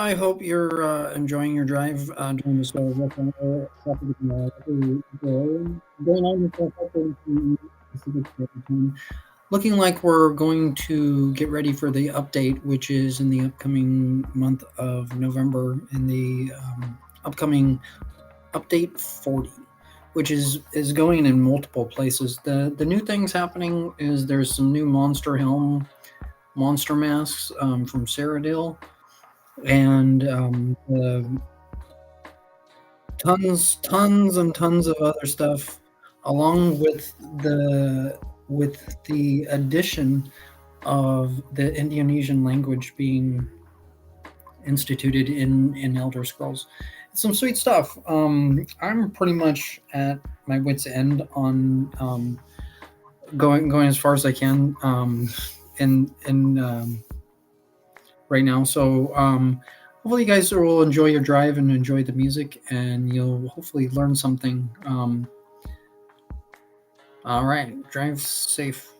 I hope you're enjoying your drive during this rush hour traffic in the area. Going on with the Pacific Standard Time. Looking like we're going to get ready for the update, which is in the upcoming month of November, in the upcoming update 40, which is going in multiple places. The new things happening is there's some new Monster Helm monster masks from Cyrodiil, and tons and tons of other stuff, along with the addition of the Indonesian language being instituted in Elder Scrolls. It's some sweet stuff. I'm pretty much at my wit's end on going as far as I can in right now. So hopefully you guys will enjoy your drive and enjoy the music, and you'll hopefully learn something. All right, drive safe.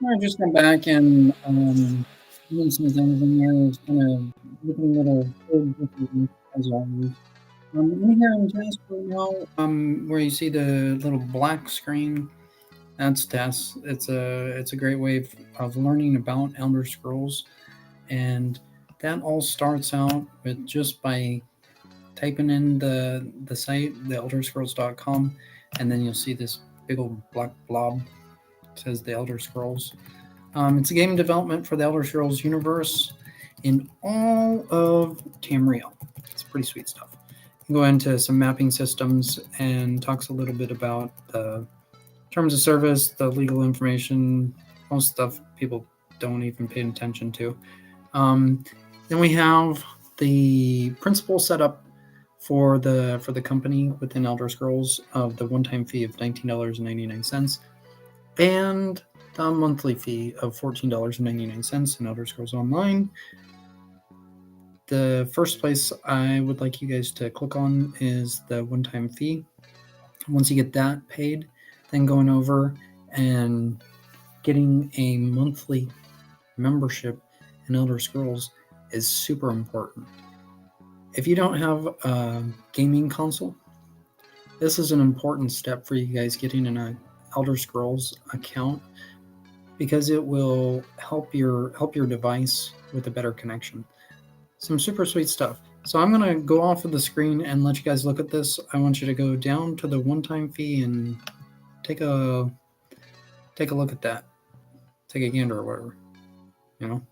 I just got back and doing some things in there. It's kind of looking a little old as always. In here in task right now, where you see the little black screen, that's tasks. It's a great way of learning about Elder Scrolls, and that all starts out with just by typing in the site, theelderscrolls.com, and then you'll see this big old black blob. It says the Elder Scrolls. It's a game development for the Elder Scrolls universe in all of Tamriel. It's pretty sweet stuff. You go into some mapping systems and talks a little bit about the terms of service, the legal information, most stuff people don't even pay attention to. Um, then we have the principal setup for the company within Elder Scrolls of the one-time fee of $19.99 and the monthly fee of $14.99 in Elder Scrolls Online. The first place I would like you guys to click on is the one-time fee. Once you get that paid, then going over and getting a monthly membership in Elder Scrolls is super important. If you don't have a gaming console, this is an important step for you guys getting an Elder Scrolls account because it will help your device with a better connection. Some super sweet stuff. So I'm gonna go off of the screen and let you guys look at this. I want you to go down to the one-time fee and take a look at that. Take a gander or whatever. You know.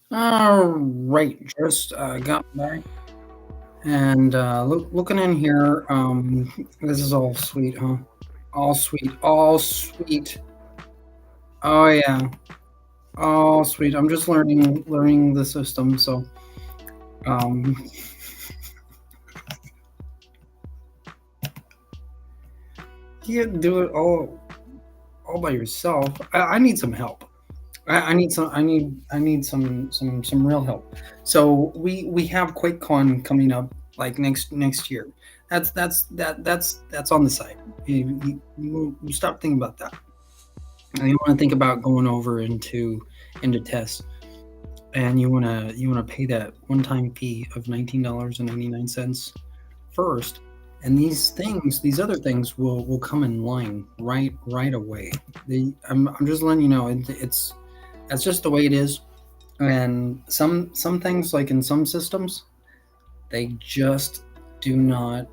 All right, just got back and looking in here. This is all sweet, huh? All sweet, all sweet. Oh yeah, all sweet. I'm just learning the system, so um, you can't do it all by yourself. I need some help. I need some. I need some real help. So we have QuakeCon coming up like next year. That's on the side. You stop thinking about that. And you want to think about going over into tests, and you wanna pay that one time fee of $19.99 first. And these other things will come in line right away. I'm just letting you know it's that's just the way it is. And some things, like in some systems, they just do not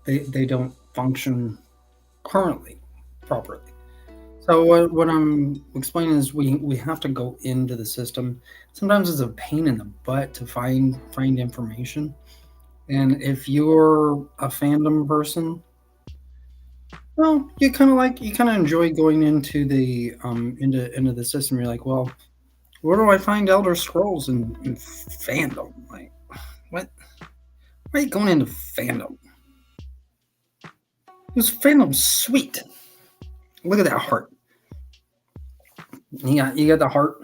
they don't function currently properly. So what I'm explaining is we have to go into the system. Sometimes it's a pain in the butt to find information. And if you're a fandom person, well, you kind of enjoy going into the into the system. You're like, well, where do I find Elder Scrolls in fandom? Like, what? Why are you going into fandom? This fandom's sweet. Look at that heart. You got the heart.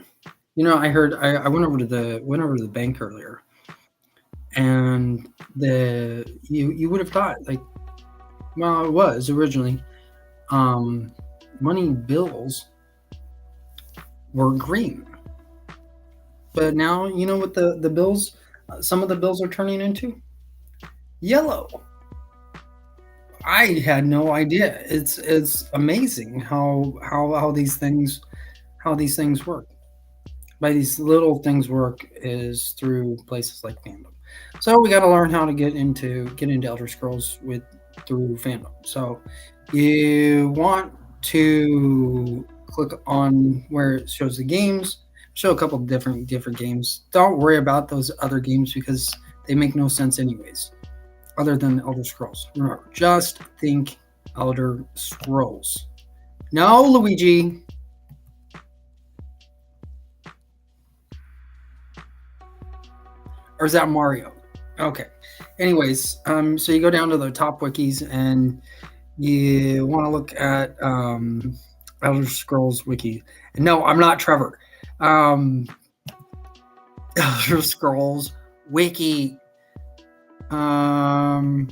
You know, I went over to the bank earlier, and you would have thought, like, well, it was originally um, money bills were green, but now you know what the bills, some of the bills are turning into yellow. I had no idea. It's amazing how these things work. By these little things work is through places like fandom. So we got to learn how to get into Elder Scrolls with through fandom. So you want to click on where it shows the games. Show a couple of different games. Don't worry about those other games because they make no sense anyways, other than Elder Scrolls. Remember, just think Elder Scrolls. No, Luigi. Or is that Mario? Okay. Anyways, so you go down to the top wikis and you want to look at Elder Scrolls wiki. And no, I'm not Trevor. Um, Elder Scrolls wiki. Um,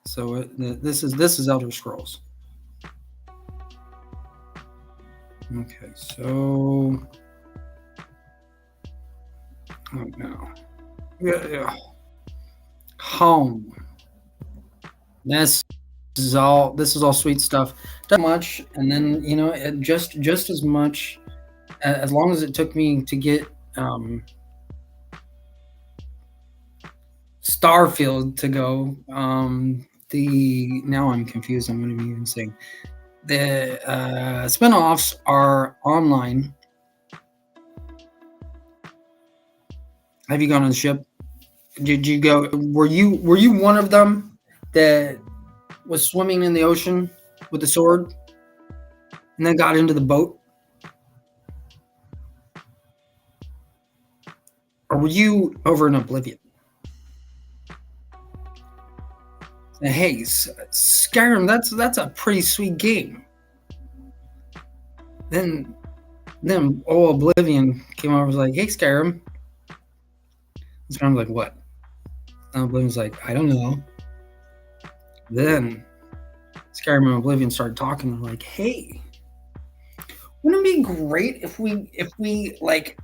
so this is Elder Scrolls. Okay, so oh no, yeah. Home. This is all sweet stuff. Not much, and then you know just as much as long as it took me to get Starfield to go. The now I'm confused. I'm going to be even saying the spinoffs are online. Have you gone on the ship? Did you go? Were you one of them that was swimming in the ocean with the sword and then got into the boat? Or were you over in Oblivion? Hey, Skyrim, that's a pretty sweet game. Then Oblivion came over and was like, hey, Skyrim. And Skyrim's like, what? And Oblivion's like, I don't know. Then Skyrim and Oblivion started talking and like, hey, wouldn't it be great if we like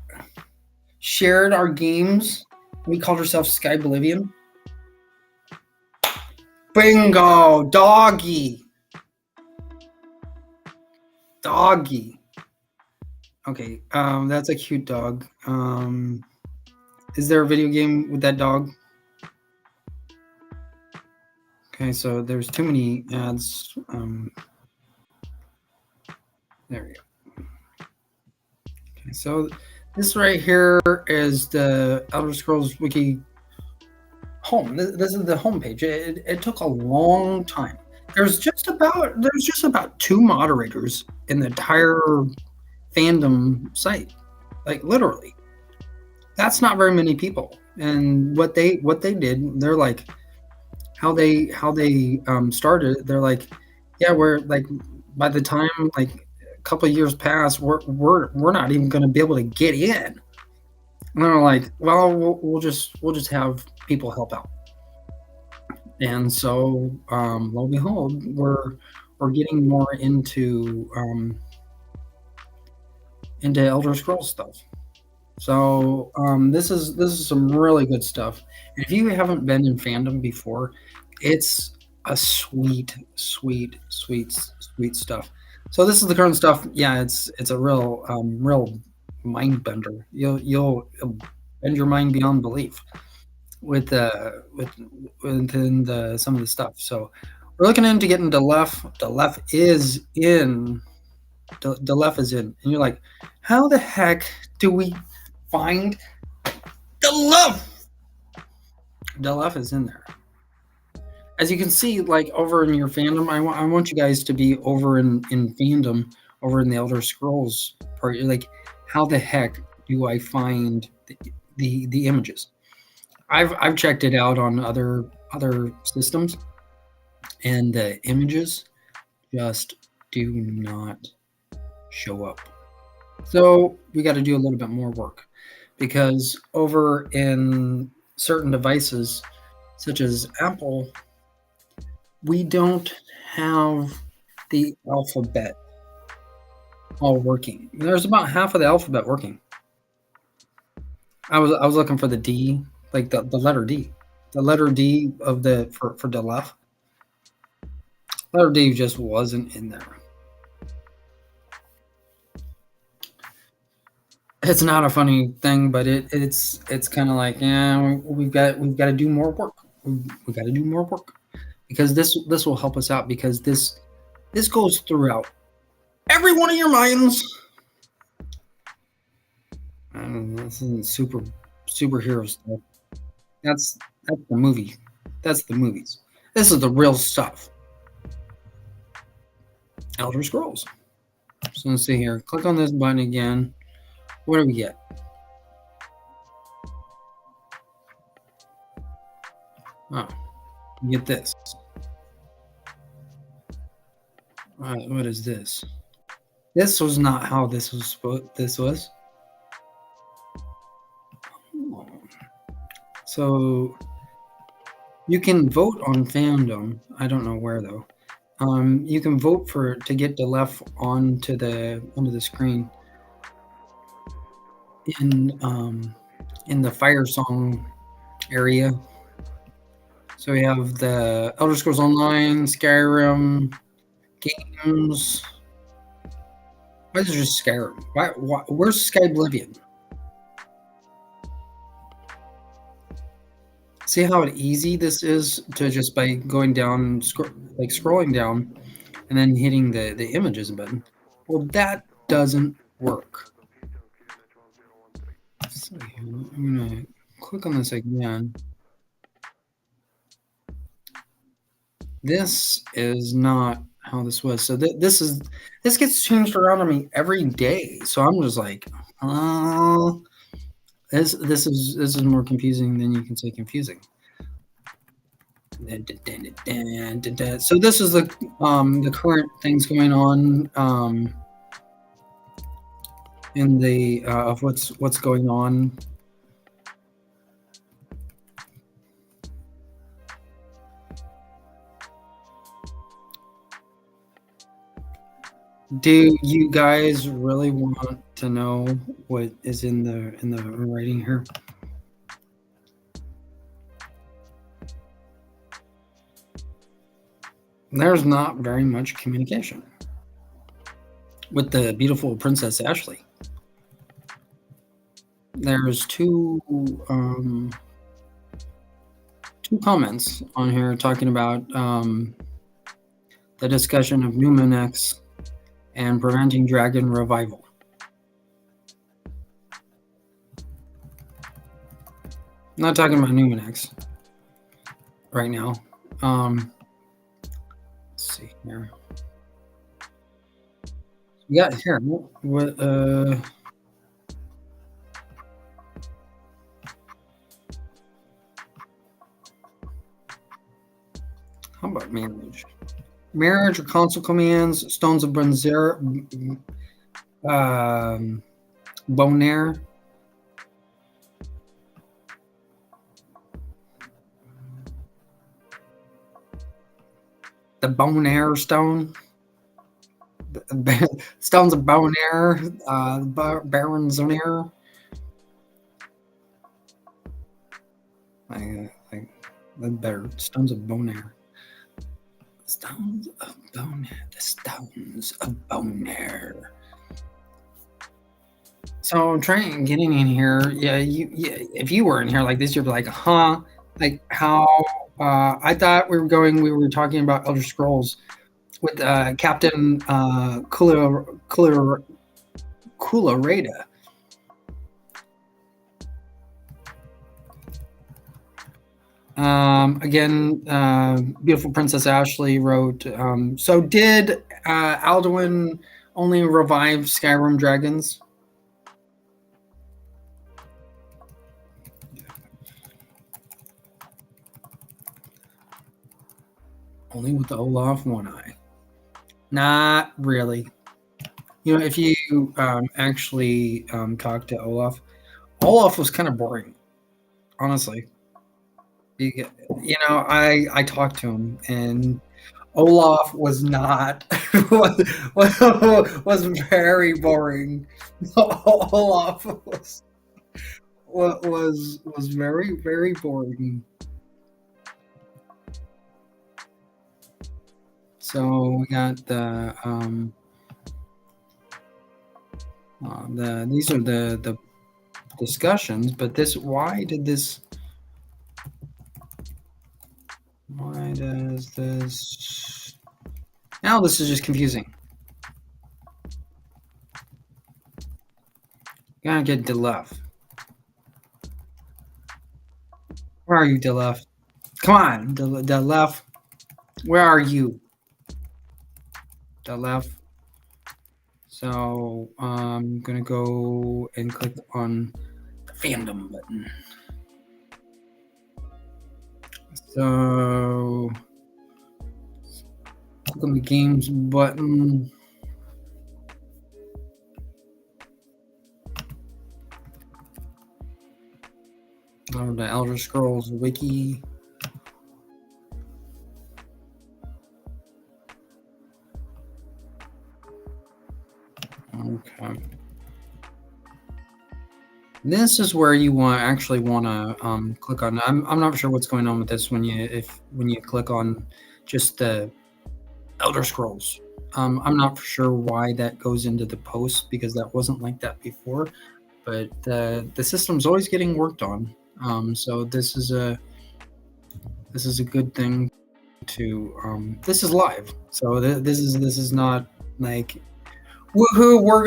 shared our games? We called ourselves Sky Oblivion. Bingo, doggy. Okay, that's a cute dog. Is there a video game with that dog? Okay, so there's too many ads. There we go. Okay, so this right here is the Elder Scrolls Wiki home. This is the homepage. It took a long time. There's just about 2 moderators in the entire fandom site, like literally. That's not very many people. And what they did, they're like, how they started. They're like, yeah, we're like, by the time like a couple of years pass, we're not even going to be able to get in. And they're like, well, we'll just have people help out. And so, lo and behold, we're getting more into Elder Scrolls stuff. So this is some really good stuff. And if you haven't been in fandom before, it's a sweet stuff. So this is the current stuff. Yeah, it's a real mind bender. You'll bend your mind beyond belief with within some of the stuff. So we're looking into getting Delef. Delef is in. Delef is in, and you're like, how the heck do we find Delef? Delef is in there. As you can see, like over in your fandom, I want you guys to be over in fandom, over in the Elder Scrolls part. You're like, how the heck do I find the images? I've checked it out on other systems, and the images just do not show up. So we got to do a little bit more work, because over in certain devices, such as Apple, we don't have the alphabet all working. There's about half of the alphabet working. I was looking for the D, like the letter D. The letter D of the for Delef. Letter D just wasn't in there. It's not a funny thing, but it's kind of like, yeah, we've got to do more work. We got to do more work, because this will help us out, because this goes throughout every one of your minds. This isn't superhero stuff. That's the movie. That's the movies. This is the real stuff. Elder Scrolls. So let's see here. Click on this button again. What do we get? Oh, you get this. What is this? This was not how this was. This was. So you can vote on fandom. I don't know where though. You can vote to get Delef onto the screen in the Fire Song area. So we have the Elder Scrolls Online, Skyrim, games. Why is it just Skyrim? Why where's Skyblivion? See how easy this is to just by going down, scrolling down, and then hitting the images button. Well, that doesn't work. So I'm gonna click on this again. This is not how this was. So this gets changed around on me every day. So I'm just like, this is more confusing than you can say confusing. So this is the current things going on in the of what's going on. Do you guys really want to know what is in the writing here? There's not very much communication with the beautiful Princess Ashley. There's two comments on here talking about the discussion of Numenix and preventing dragon revival. I'm not talking about Numinex right now. Let's see here. Yeah, here. What? How about marriage? Marriage or console commands, stones of Bronzer, Bonaire. The Bonaire stone. Stones of Bonaire, Baron Zonaire. Like the better stones of Bonaire. Stones of Bonaire. The stones of Bonaire. So I'm trying getting in here. Yeah, if you were in here like this, you'd be like, huh? Like how? I thought we were talking about Elder Scrolls with Captain Kularada. Again, beautiful Princess Ashley wrote. So did Alduin only revive Skyrim dragons? Only with the Olaf one eye. Not really. You know, if you actually talk to Olaf was kind of boring, honestly. You know, I talked to him, and Olaf was not was very boring. Olaf was very boring. So we got the these are the discussions, but why does this now this is just confusing. Gotta get Delef. Where are you, Delef? Come on, Delef. Where are you? Delef. So I'm gonna go and click on the fandom button. So click on the games button. Oh, the Elder Scrolls wiki. Okay. This is where you actually want to click on. I'm not sure what's going on with this when you click on just the Elder Scrolls. I'm not sure why that goes into the post, because that wasn't like that before. But the system's always getting worked on. So this is a good thing to. This is live, so this is not like. Woohoo! We're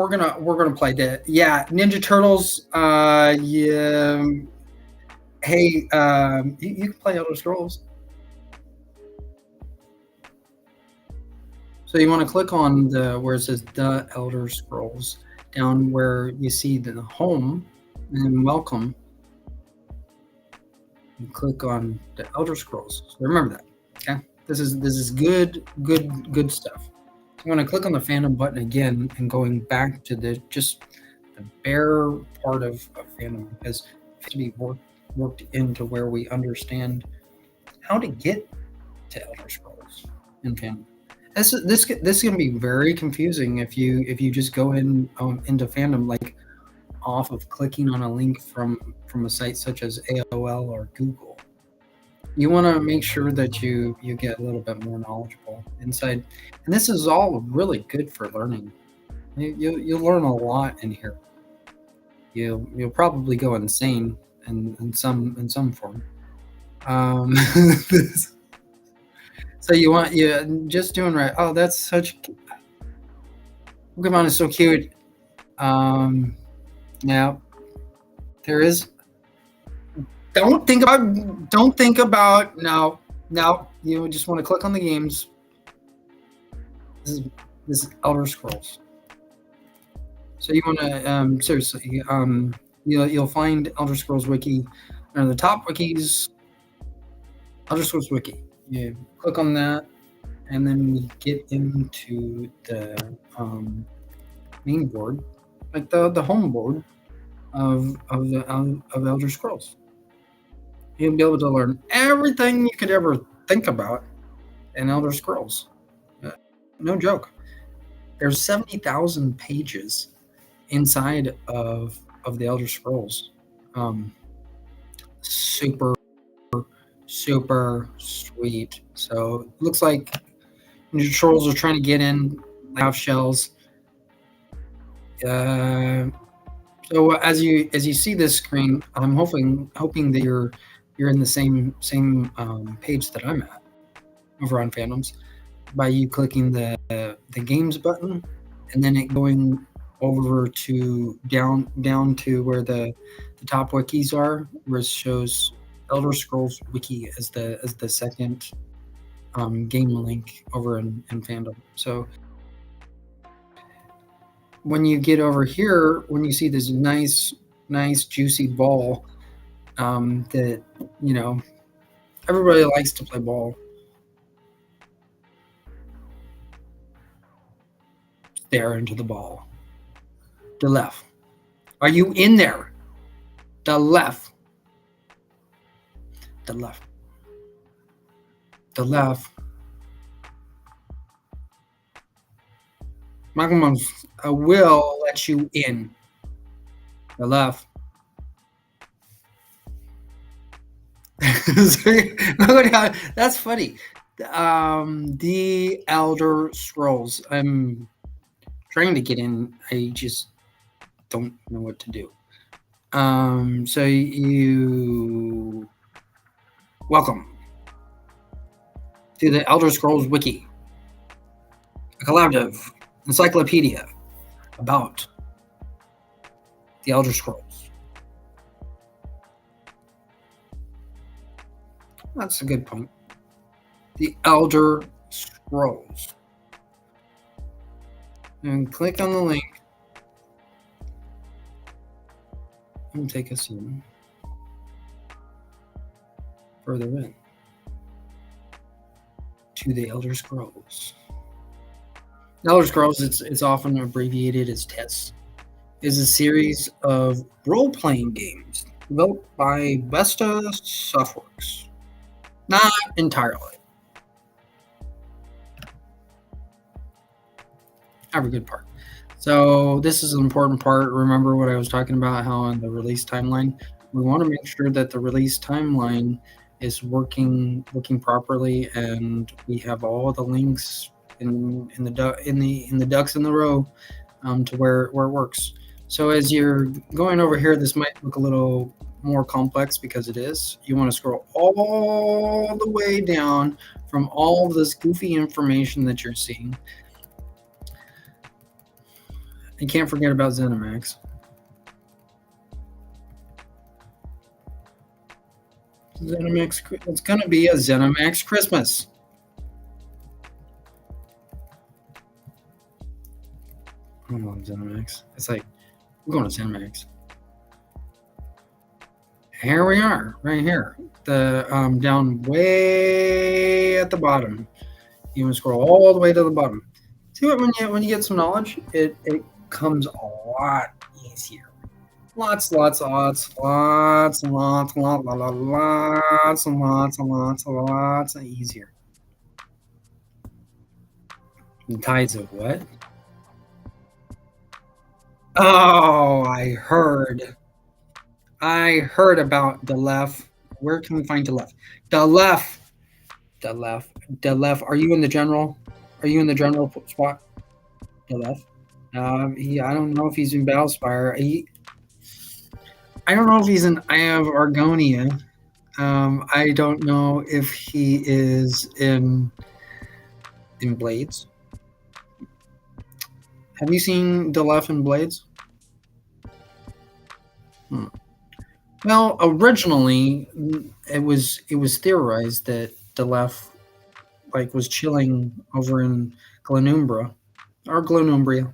gonna play that. Yeah, Ninja Turtles. Yeah. Hey, you can play Elder Scrolls. So you want to click on where it says the Elder Scrolls, down where you see the home and welcome. You click on the Elder Scrolls. So remember that. Okay, this is good stuff. I'm going to click on the fandom button again and going back to the bare part of fandom, because it has to be worked into where we understand how to get to Elder Scrolls in fandom. This is going to be very confusing if you just go in into fandom like off of clicking on a link from a site such as AOL or Google. You want to make sure that you get a little bit more knowledgeable inside, and this is all really good for learning. You'll learn a lot in here. You'll probably go insane in some form. So you just doing right. Oh, that's such. Pokemon is so cute. Um, now there is. Don't think about. Don't think about. No, no. You just want to click on the games. This is this is Elder Scrolls. So you want to seriously. You'll find Elder Scrolls Wiki under the top wikis. Elder Scrolls Wiki. You click on that, and then we get into the main board, like the home board of Elder Scrolls. You'll be able to learn everything you could ever think about in Elder Scrolls. No joke. There's 70,000 pages inside of the Elder Scrolls. Super super sweet. So it looks like Ninja Trolls are trying to get in half shells. So as you see this screen, I'm hoping that you're in the same page that I'm at over on Fandoms by you clicking the games button and then it going over to down to where the top wikis are, where it shows Elder Scrolls Wiki as the second game link over in Fandom. So when you get over here, when you see this nice juicy ball, that everybody likes to play ball. Stare into the ball. The left. Are you in there? The left. The left. The left. Pokemon will let you in. The left. That's funny. The Elder Scrolls. I'm trying to get in. I just don't know what to do. So you welcome to the Elder Scrolls Wiki, a collaborative encyclopedia about the Elder Scrolls. That's a good point. The Elder Scrolls. And click on the link. And take us in further in to the Elder Scrolls. The Elder Scrolls, it's often abbreviated as TES, is a series of role-playing games developed by Vesta Softworks. Not entirely. Have a good part. So this is an important part. Remember what I was talking about, how on the release timeline, we want to make sure that the release timeline is working properly, and we have all the links in the ducks in the row to where it works. So as you're going over here, this might look a little more complex because it is. You want to scroll all the way down from all this goofy information that you're seeing. You can't forget about ZeniMax. ZeniMax, it's going to be a ZeniMax Christmas. I love ZeniMax. It's like, we're going to ZeniMax. Here we are, right here. The down way at the bottom. You want to scroll all the way to the bottom. See what when you get some knowledge, it comes a lot easier. Lots easier. The tides of what? Oh, I heard about the left. Where can we find the left? The left. Are you in the general? Are you in the general spot? The left. I don't know if he's in Battlespire. I don't know if he's in Eye of Argonia. I don't know if he is in Blades. Have you seen Delef and Blades? Hmm. Well, originally it was theorized that Delef was chilling over in Glanumbra or Glanumbria,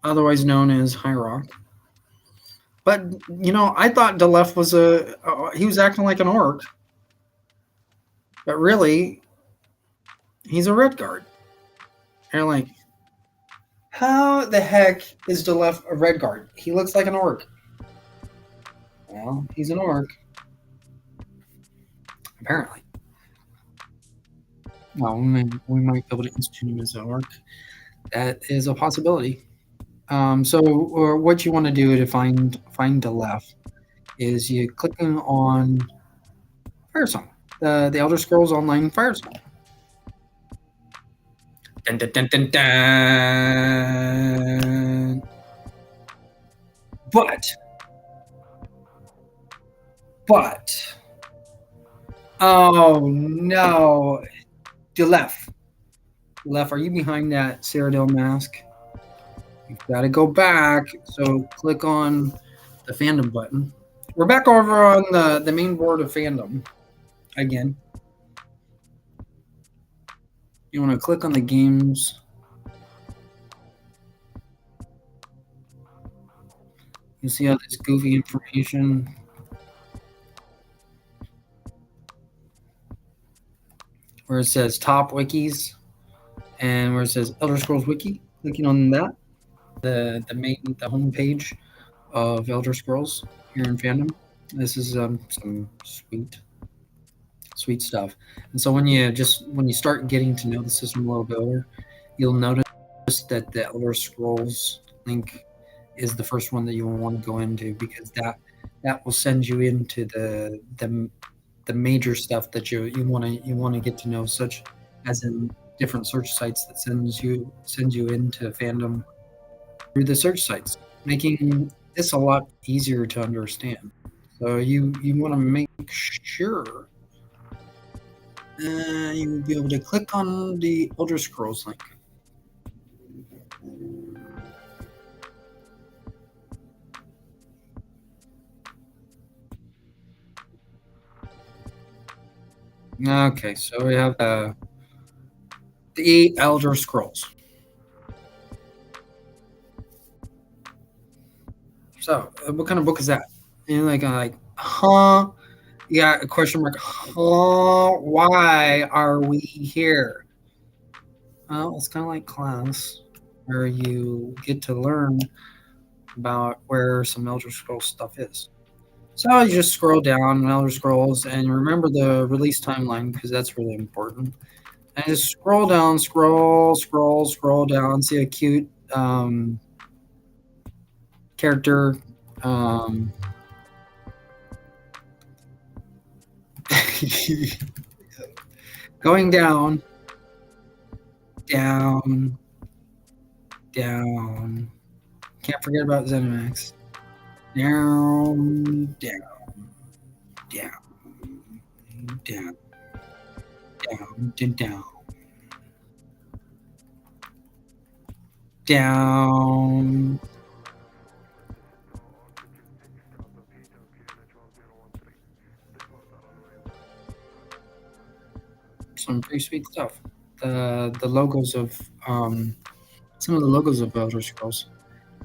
otherwise known as High Rock. But I thought Delef was he was acting like an orc, but really he's a red guard. And you're like, how the heck is Delef a red guard? He looks like an orc. Well, he's an orc, apparently. Well, we might be able to institute him as an orc. That is a possibility. So what you want to do to find Delef is you clicking on Firesong, the Elder Scrolls Online Firesong. Dun, dun, dun, dun, dun. But, oh no, Delef, are you behind that Cyrodiil mask? You've got to go back. So click on the fandom button. We're back over on the main board of fandom again. You want to click on the games. You see all this goofy information. Where it says top wikis and where it says Elder Scrolls Wiki. Clicking on that, the home page of Elder Scrolls here in fandom. This is some sweet stuff. And so when you start getting to know the system a little bit better, you'll notice that the Elder Scrolls link is the first one that you will want to go into, because that will send you into the major stuff that you want to get to know, such as in different search sites that sends you into fandom through the search sites, making this a lot easier to understand. So you want to make sure you will be able to click on the Elder Scrolls link. Okay, so we have the Elder Scrolls. So, what kind of book is that? And like, huh? Yeah, a question mark. Huh? Why are we here? Well, it's kind of like class, where you get to learn about where some Elder Scrolls stuff is. So you just scroll down Elder Scrolls and remember the release timeline, because that's really important. And just scroll down, scroll down, see a cute character. Going down. Can't forget about ZeniMax. Down. Some pretty sweet stuff. The logos of some of the logos of Elder Scrolls.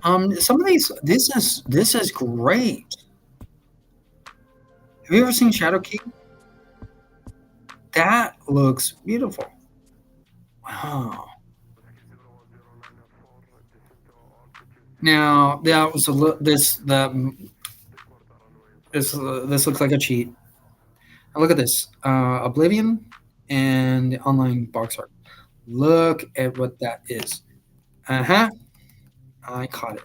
Some of these. This is great. Have you ever seen Shadowkeep? That looks beautiful. Wow. Now that was this looks like a cheat. Now look at this, Oblivion and the online box art. Look at what that is. I caught it.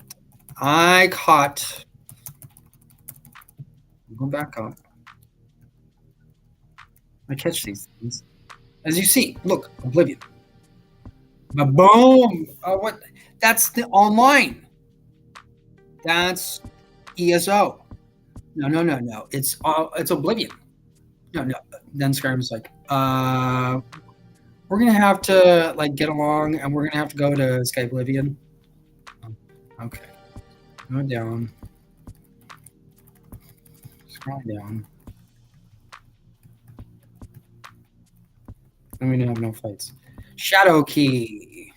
Go back up. I catch these things. As you see, look, Oblivion. Boom! What? That's the online. That's ESO. No. It's Oblivion. No. Then Skyrim's like, We're gonna have to like get along, and we're gonna have to go to Skyblivion. Okay, go down, scroll down. And we have no fights. Shadow key.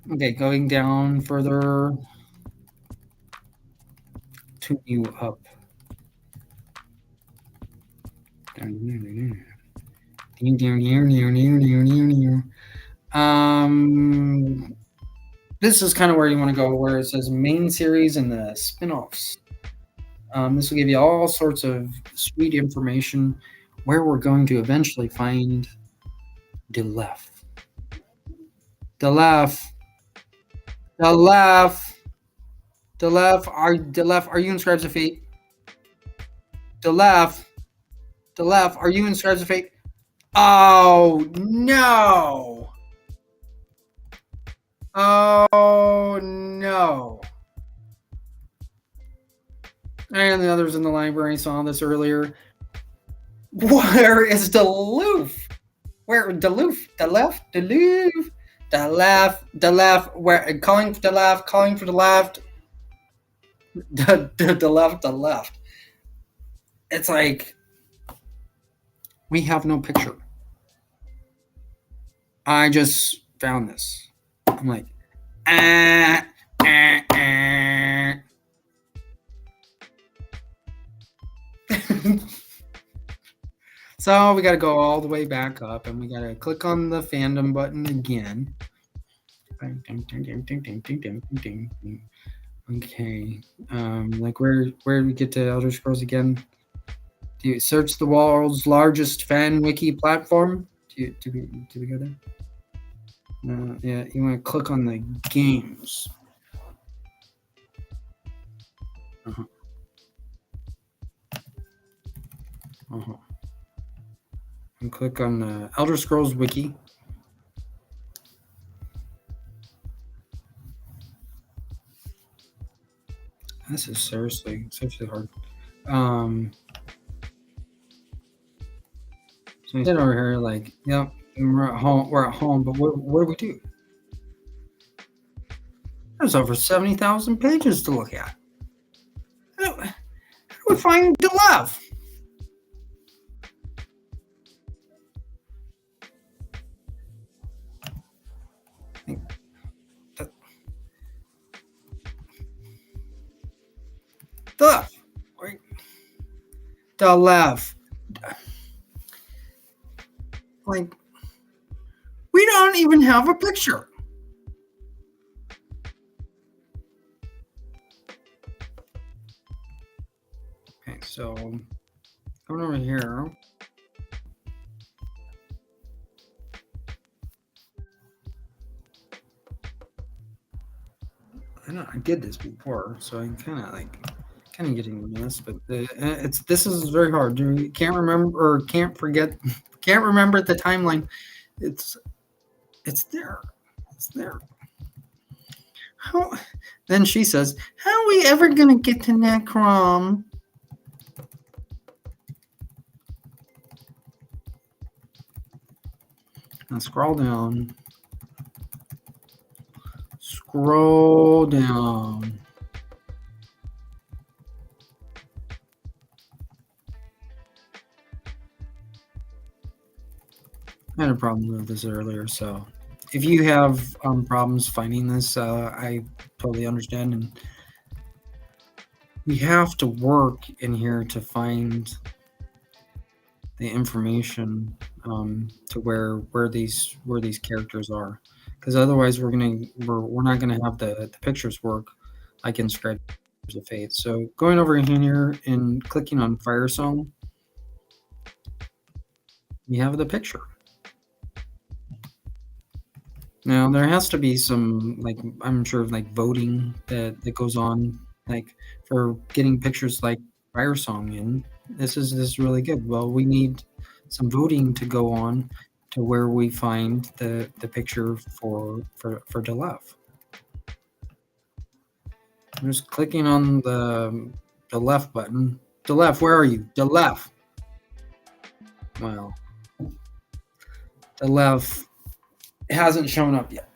Okay, going down further. To you up. This is kind of where you want to go, where it says main series and the spin-offs. This will give you all sorts of sweet information where we're going to eventually find the left. The left. The left. The left. Are you in Scribes of Fate? The left. The left. Are you in Scribes of Fate? Oh no. Oh no. And the others in the library saw this earlier. Where is Duluth? Where Duluth? The left? Duluth? The left? The left? Where? Calling for the left? Calling for the left? The left? The left? It's like we have no picture. I just found this. I'm like, So we got to go all the way back up, and we got to click on the fandom button again. Okay, like where do we get to Elder Scrolls again? Do you search the world's largest fan wiki platform? Do we go there? Yeah, you want to click on the games. And click on the Elder Scrolls wiki. This is seriously hard. So we sit over here like, yep, we're at home, but what do we do? There's over 70,000 pages to look at. How do we find the left? The left. The left. Like, we don't even have a picture. Okay, so going over here. I did this before, so I'm kind of getting this, but this is very hard. You can't remember or can't forget, can't remember the timeline. It's there. It's there. How? Then she says, "How are we ever gonna get to Necrom?" Now scroll down. Scroll down. I had a problem with this earlier, so if you have problems finding this, I totally understand. And we have to work in here to find the information to where these characters are, because otherwise we're not gonna have the pictures work like in Scribes of Fate. So going over in here and clicking on Fire Song, we have the picture. Now there has to be some, like, I'm sure, like voting that goes on, like for getting pictures like Fire Song in. This is really good. Well, we need some voting to go on to where we find the picture for Delef. I'm just clicking on the The left button. The left, where are you? The left. Well, the left hasn't shown up yet.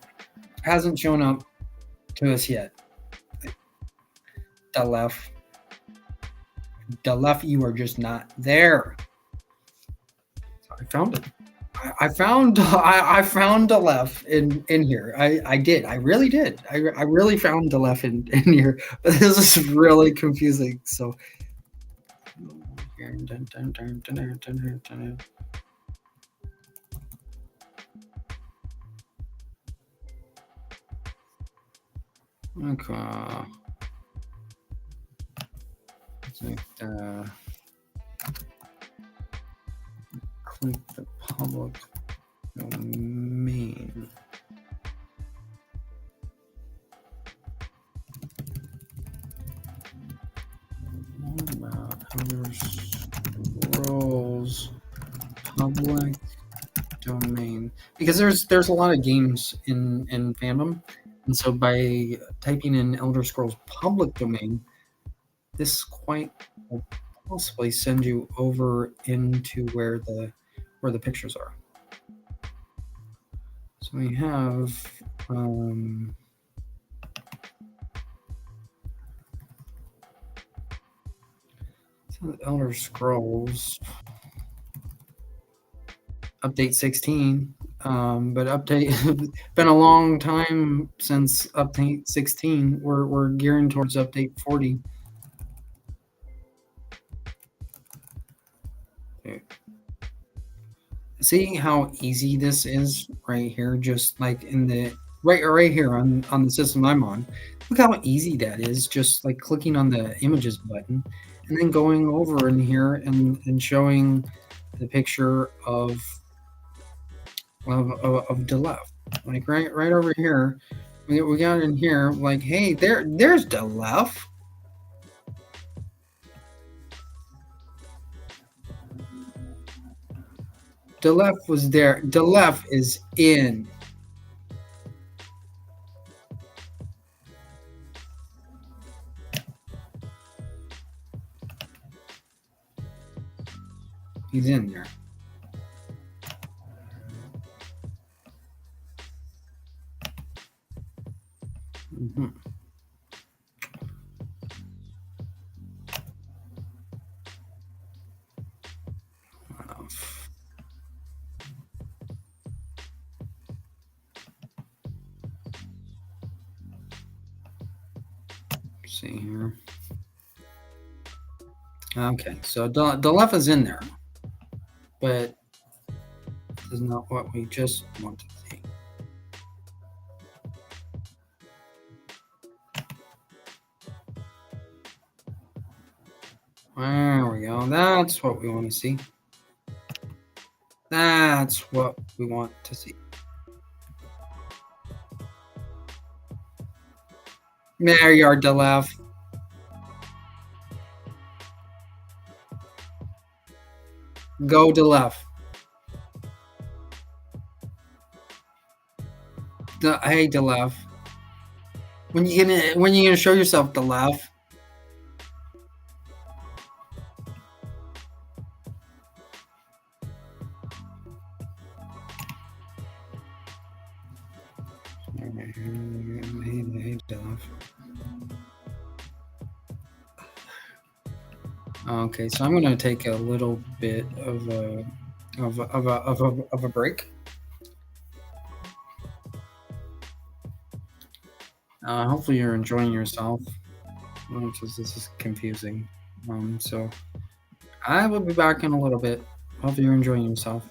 Hasn't shown up to us yet. The left. The left, you are just not there. I found it. I found I found the left in here. I did. I really did. I really found the left in here. But this is really confusing. So here. Okay. Click the public domain. Elder Scrolls public domain, because there's a lot of games in fandom, and so by typing in Elder Scrolls public domain, this quite will possibly send you over into where the pictures are. So we have Elder Scrolls update 16, but update been a long time since update 16. We're gearing towards update 40. Okay. See how easy this is right here, just like in the right here on the system I'm on. Look how easy that is, just like clicking on the images button and then going over in here and showing the picture of the left, like right over here. We got it in here, like, hey, there's the left. The left was there. The left is in. He's in there. Mm-hmm. See here. Okay, so the left is in there, but this is not what we just want to see. There we go. That's what we want to see. That's what we want to see. There you are, the left. Go to left. Hey, the left. When you gonna show yourself the left? Okay, so I'm gonna take a little bit of a break. Hopefully you're enjoying yourself. This is confusing. So I will be back in a little bit. Hopefully you're enjoying yourself.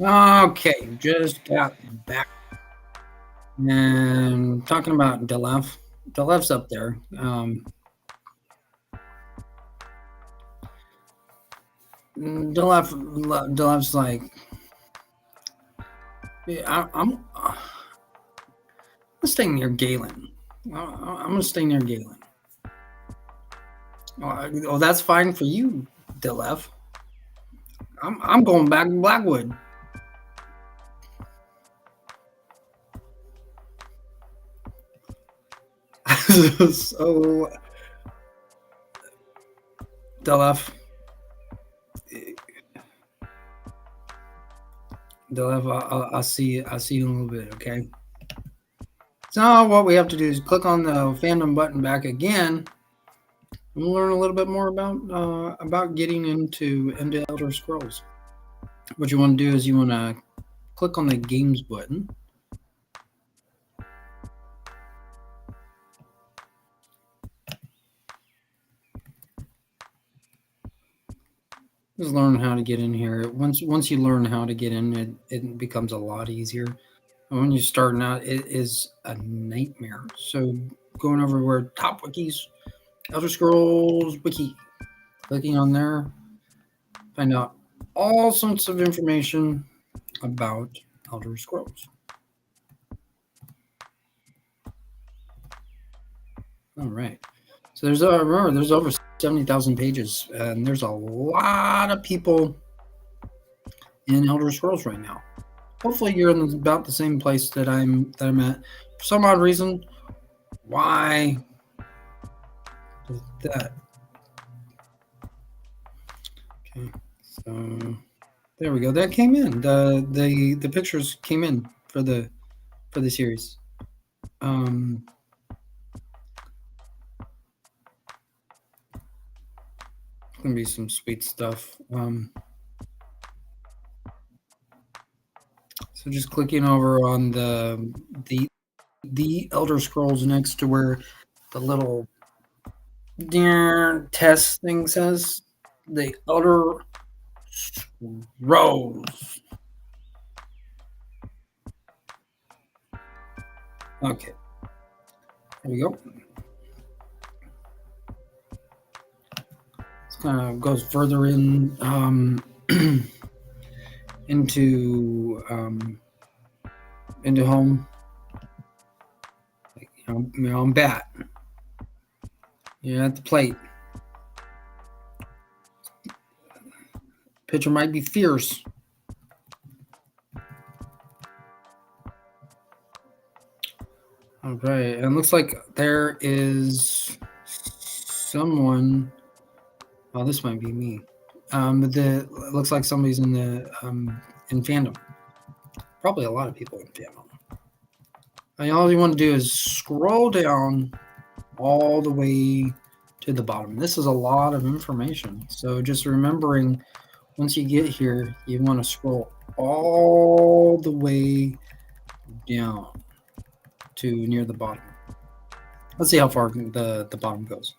Okay, just got back and talking about Delef. Delef's up there. Delef's like, I'm staying near Galen. I'm gonna stay near Galen. Oh, that's fine for you, Delef. I'm going back to Blackwood. So, Delef, I'll see you in a little bit, okay? So what we have to do is click on the fandom button back again, and we'll learn a little bit more about getting into Elder Scrolls. What you want to do is you want to click on the games button. Just learn how to get in here. Once you learn how to get in, it becomes a lot easier. And when you're starting out, it is a nightmare. So going over where top wikis, Elder Scrolls wiki, clicking on there, find out all sorts of information about Elder Scrolls. All right. So remember there's over 70,000 pages, and there's a lot of people in Elder Scrolls right now. Hopefully, you're in about the same place that I'm at. For some odd reason, why is that? Okay, so there we go. That came in. The pictures came in for the series. Gonna be some sweet stuff. So just clicking over on the Elder Scrolls next to where the little test thing says, the Elder Scrolls. Okay, there we go. This kind of goes further in into home. Like, you're on bat. You're at the plate. Pitcher might be fierce. All right, and it looks like there is someone. Oh, this might be me. But it looks like somebody's in the in fandom. Probably a lot of people in fandom. And all you want to do is scroll down all the way to the bottom. This is a lot of information. So just remembering, once you get here, you want to scroll all the way down to near the bottom. Let's see how far the bottom goes.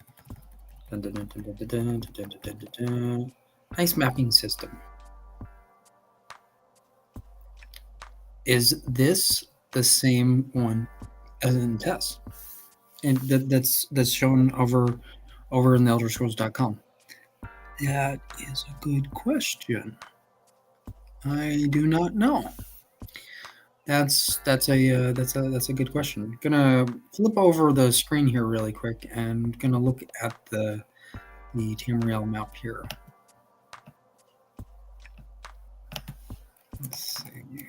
Nice mapping system. Is this the same one as in TESS? And that's shown over in the elderscrolls.com. That is a good question. I do not know. That's a good question. Gonna flip over the screen here really quick and gonna look at the Tamriel map here. Let's see.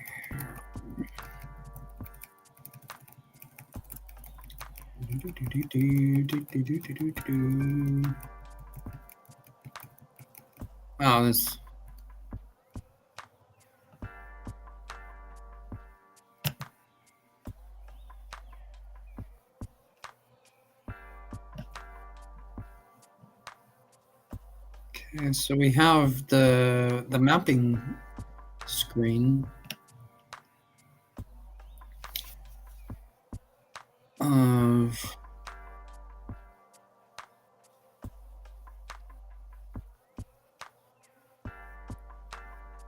Oh, this. Okay, so we have the mapping screen of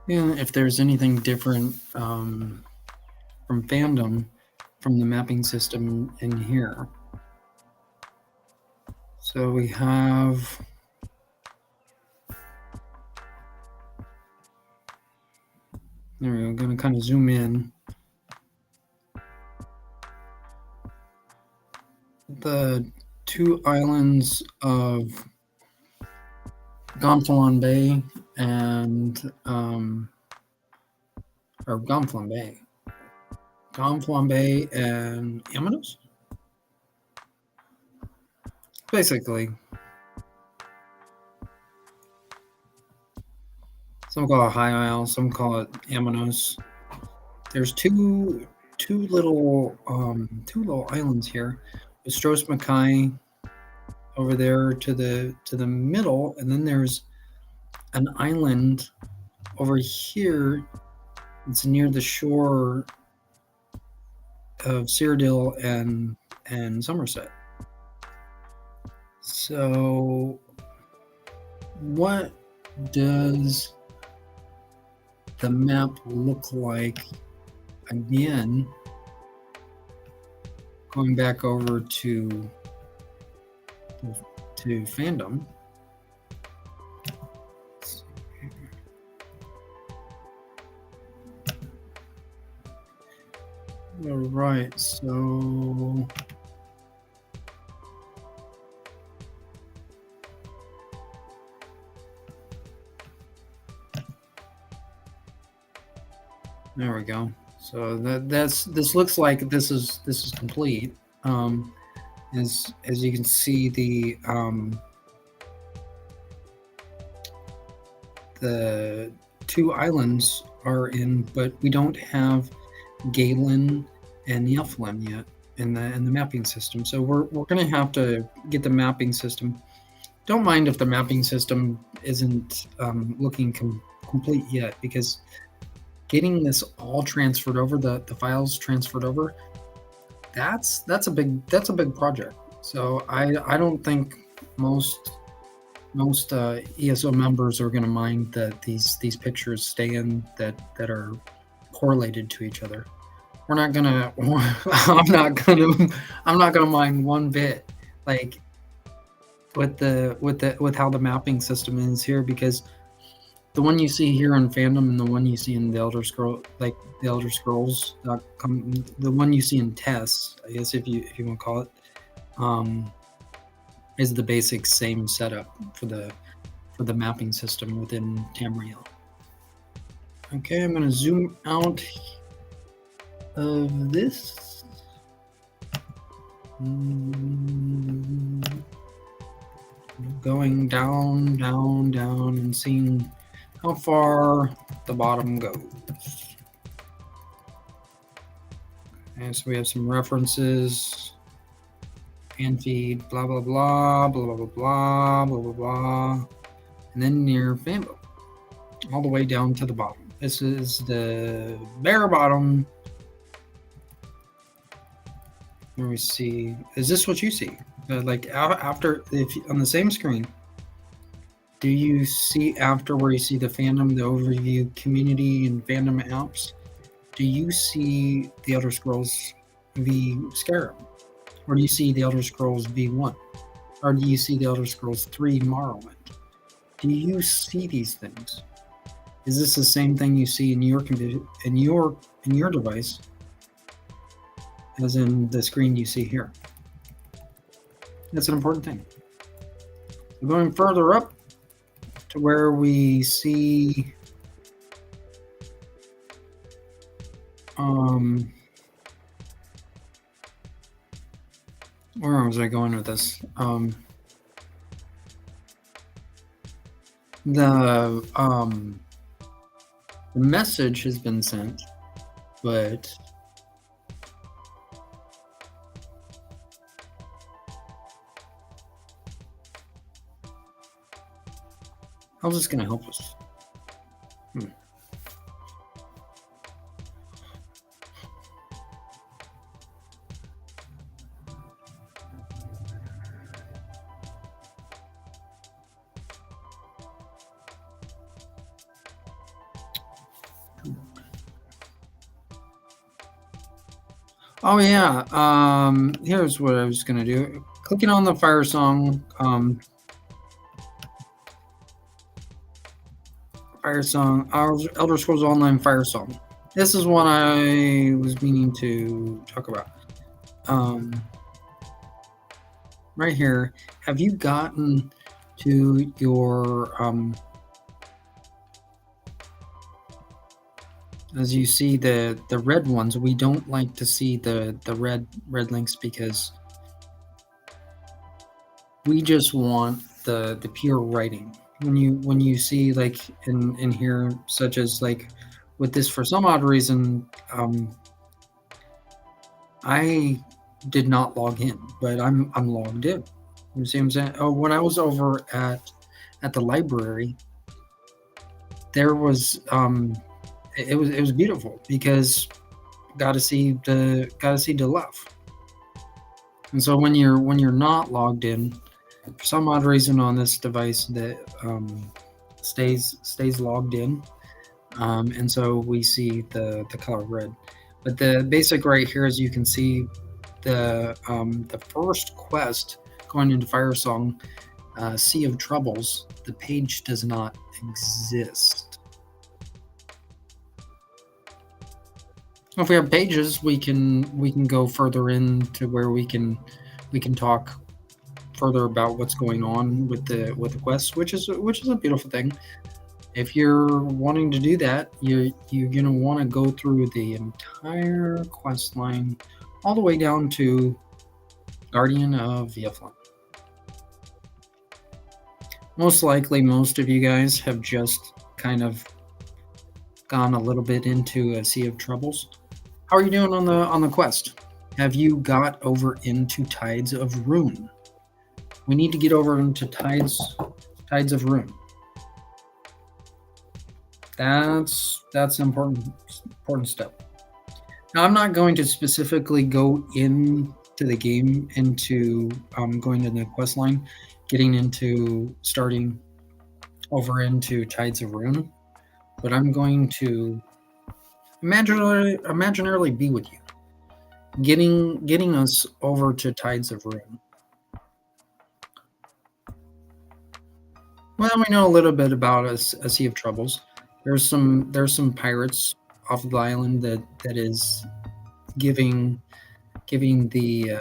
Yeah, if there's anything different from fandom from the mapping system in here. So we have there we go. I'm going to kind of zoom in. The two islands of Gonfalon Bay and or Gonfalon Bay and Amanos. Basically, some call it High Isle, some call it Amanos. There's two little islands here. With Stros Mackay over there to the middle, and then there's an island over here. It's near the shore of Cyrodiil and Somerset. So, what does the map look like again? Going back over to fandom. All right, so there we go. So this looks like this is complete. As you can see, the two islands are in, but we don't have Galen and Yeflin yet in the mapping system. So we're going to have to get the mapping system. Don't mind if the mapping system isn't looking complete yet, because getting this all transferred over, the files transferred over, that's a big project. So I don't think most ESO members are going to mind that these pictures stay in that are correlated to each other. We're not gonna. I'm not gonna mind one bit, like with how the mapping system is here, because the one you see here in fandom and the one you see in the Elder Scrolls, like the Elder Scrolls, the one you see in tests, I guess if you want to call it, is the basic same setup for the mapping system within Tamriel. Okay, I'm going to zoom out of this. Going down, and seeing how far the bottom goes. And so we have some references. And feed, blah, blah, blah, blah, blah, blah, blah, blah, blah. And then near fandom, all the way down to the bottom. This is the bare bottom. Let me see. Is this what you see? Like after, if on the same screen, do you see after where you see the fandom, the overview, community, and fandom apps? Do you see the Elder Scrolls v Skyrim? Or do you see the Elder Scrolls V1? Or do you see the Elder Scrolls 3 Morrowind? Do you see these things? Is this the same thing you see in your device as in the screen you see here? That's an important thing. So going further up to where we see where was I going with this? The message has been sent, but how's this going to help us? Oh yeah. Here's what I was gonna do. Clicking on the fire song. Fire song. Elder Scrolls Online Fire Song. This is one I was meaning to talk about. Um, right here. Have you gotten to your as you see the red ones? We don't like to see the red links because we just want the pure writing. When you see like in here, such as like with this, for some odd reason, I did not log in, but I'm logged in. You see what I'm saying? Oh, when I was over at the library, there was it was beautiful because got to see the love. And so when you're not logged in, for some odd reason on this device that stays logged in, and so we see the color red. But the basic right here, as you can see, the first quest going into Firesong, Sea of Troubles, the page does not exist. If we have pages, we can go further into where we can talk further about what's going on with the quest, which is a beautiful thing. If you're wanting to do that, you're gonna want to go through the entire quest line, all the way down to Guardian of Viaflin. Most likely, most of you guys have just kind of gone a little bit into a Sea of Troubles. How are you doing on the quest? Have you got over into Tides of Ruin? We need to get over into Tides of Ruin. That's an important step. Now, I'm not going to specifically go into the game, into going to the quest line, getting into starting over into Tides of Ruin, but I'm going to imaginarily be with you, getting us over to Tides of Ruin. Well, we know a little bit about a Sea of Troubles. There's some pirates off of the island that is giving the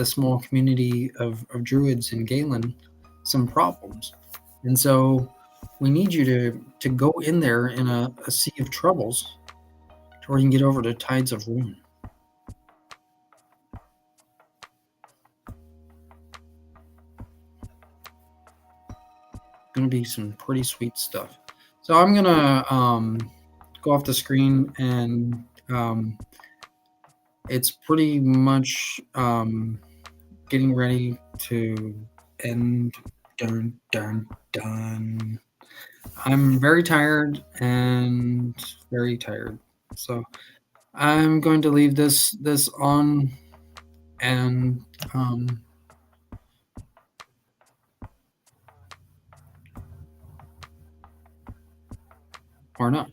small community of druids in Galen some problems, and so we need you to go in there in a Sea of Troubles to where you can get over to Tides of Ruin. Going to be some pretty sweet stuff. So I'm gonna go off the screen, and it's pretty much getting ready to end. Dun dun dun. I'm very tired and very tired, so I'm going to leave this on, and or not.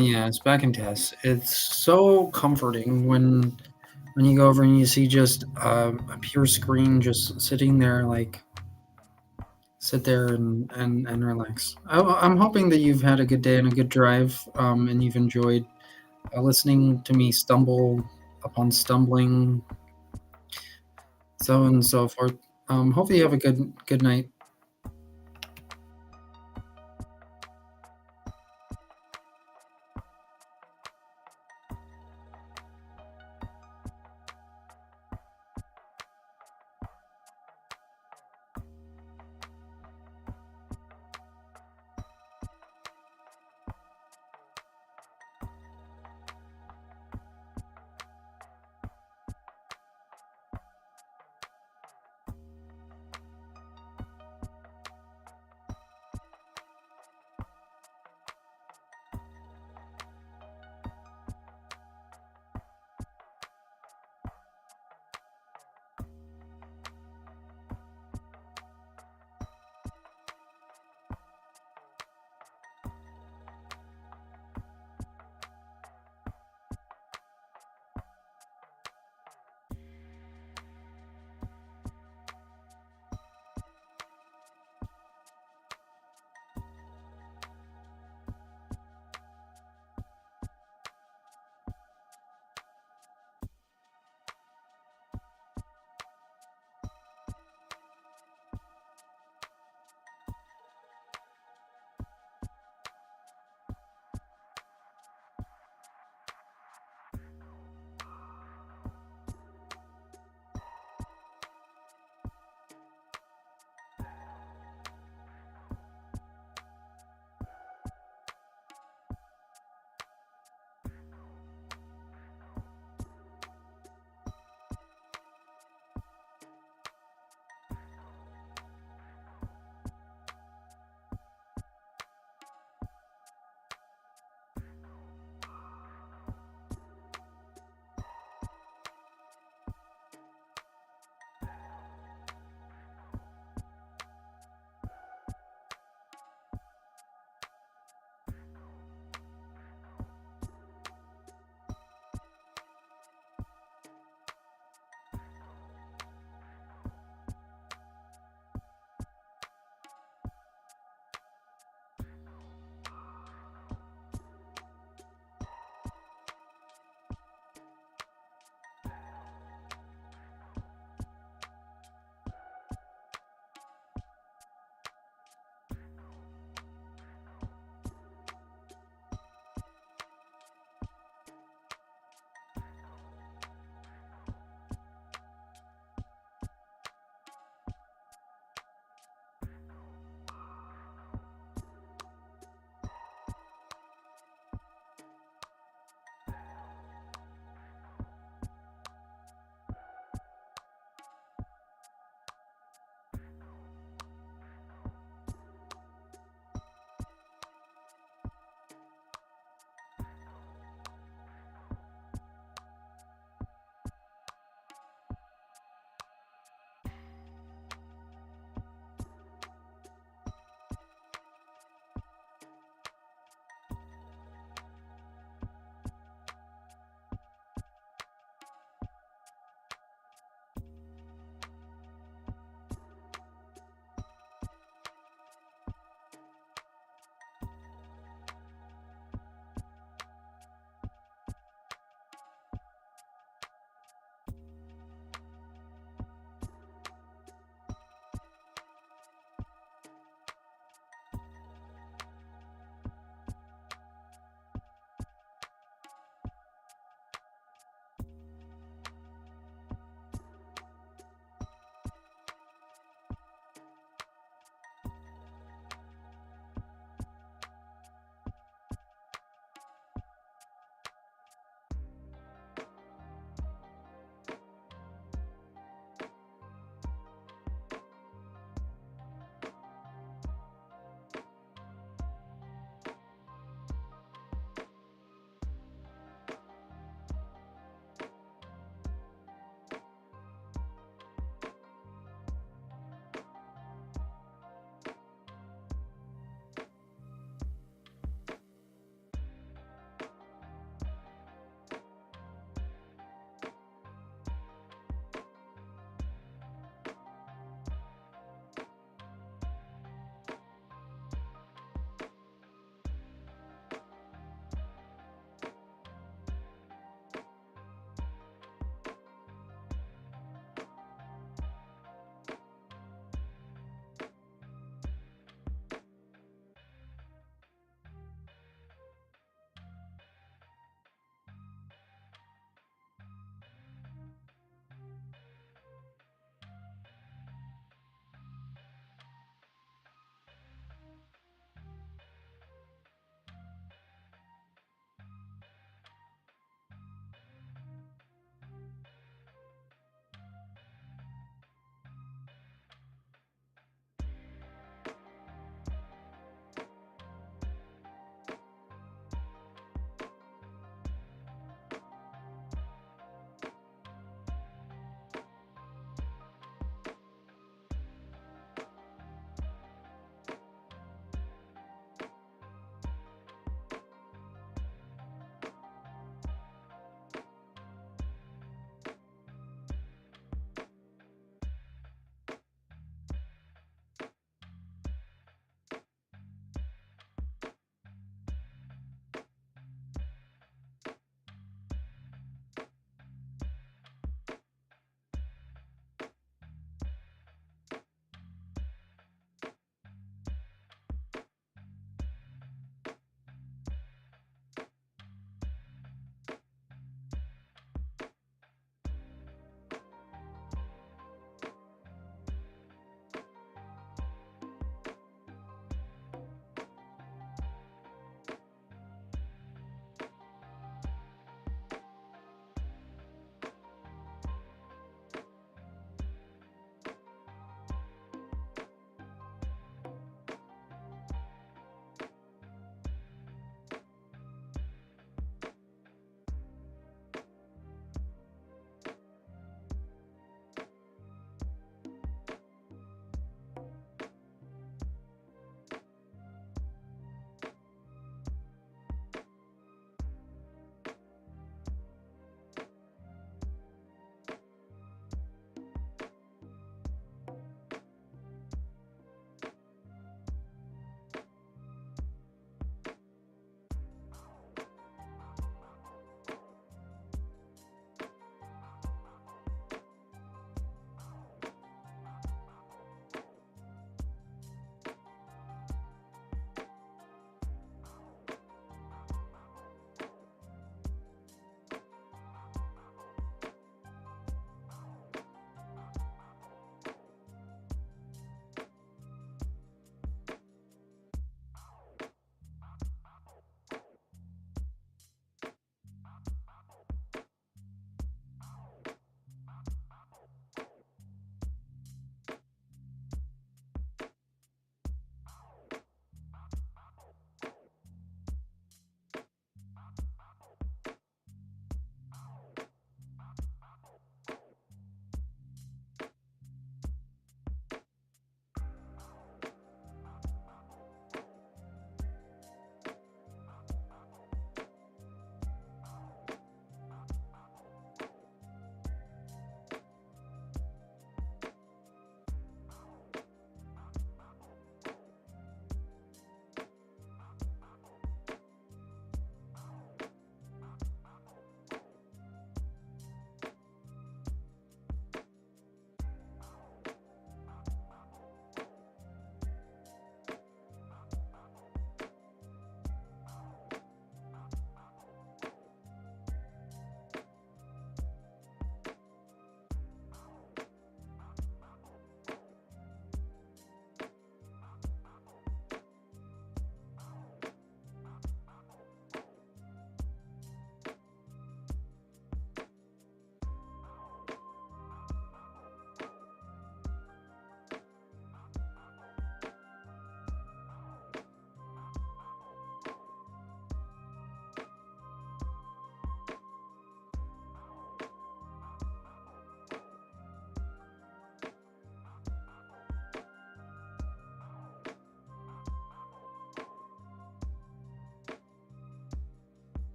Yeah, it's back in test. It's so comforting when you go over and you see just a pure screen just sitting there, like sit there and relax. I'm hoping that you've had a good day and a good drive, and you've enjoyed listening to me stumble upon stumbling, so on and so forth. Hopefully you have a good night.